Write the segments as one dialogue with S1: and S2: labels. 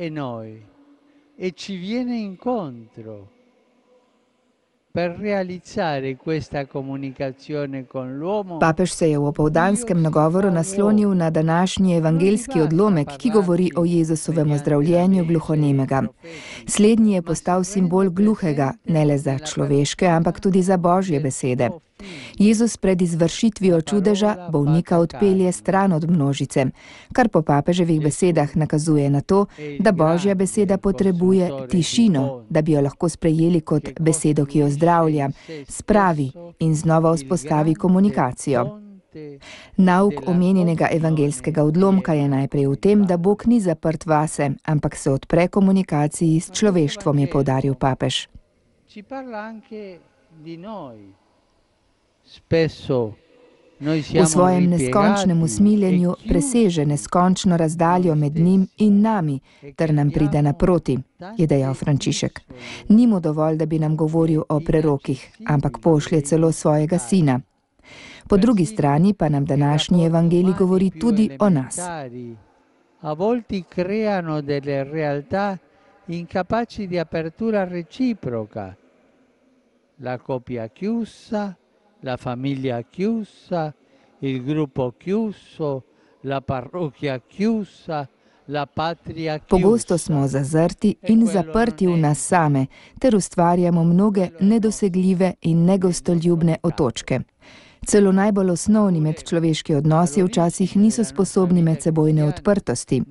S1: e noi e ci viene incontro per realizzare questa comunicazione con l'uomo.
S2: Papež se je v opoldanskem nagovoru naslonil na današnji evangeljski odlomek, ki govori o Jezusovem ozdravljenju gluhonemega. Slednji je postal simbol gluhega, ne le za človeške, ampak tudi za Božje besede. Jezus pred izvršitvijo čudeža bolnika odpelje stran od množice, kar po papeževih besedah nakazuje na to, da Božja beseda potrebuje tišino, da bi jo lahko sprejeli kot besedo, ki jo zdravlja, spravi in znova vzpostavi komunikacijo. Nauk omenjenega evangeljskega odlomka je najprej v tem, da Bog ni zaprt vase, ampak se odpre komunikaciji s človeštvom, je poudaril papež. V svojem neskončnem usmiljenju preseže neskončno razdaljo med njim in nami, ter nam pride naproti, je dejal Frančišek. Ni mu dovolj, da bi nam govoril o prerokih, ampak pošlje celo svojega sina. Po drugi strani pa nam današnji evangelij govori tudi o nas.
S1: A volte creano delle realtà incapaci di apertura reciproca. La coppia chiusa, la famiglia chiusa, il gruppo chiuso, la parrocchia chiusa, la patria chiusa.
S2: Pogosto smo zazrti in zaprti v nas same, ter ustvarjamo mnoge nedosegljive in negostoljubne otočke. Celo najbolj osnovni medčloveški odnosi včasih niso sposobni medsebojne odprtosti.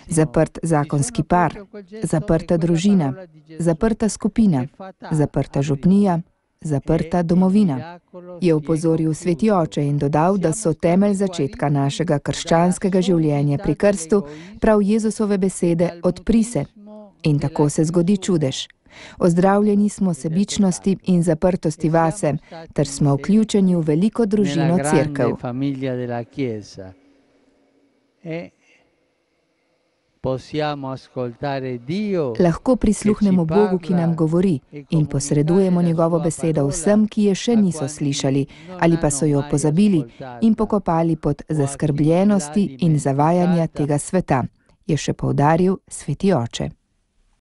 S2: Zaprt zakonski par, zaprta družina, zaprta skupina, zaprta župnija, zaprta domovina, je opozoril sveti oče in dodal, da so temelj začetka našega krščanskega življenja pri krstu prav Jezusove besede odpri se. In tako se zgodi čudež. Ozdravljeni smo sebičnosti in zaprtosti vase, ter smo vključeni v veliko družino Cerkev. Lahko prisluhnemo Bogu, ki nam govori, in posredujemo njegovo besedo vsem, ki je še niso slišali ali pa so jo pozabili in pokopali pod zaskrbljenosti in zavajanja tega sveta, je še poudaril sveti oče.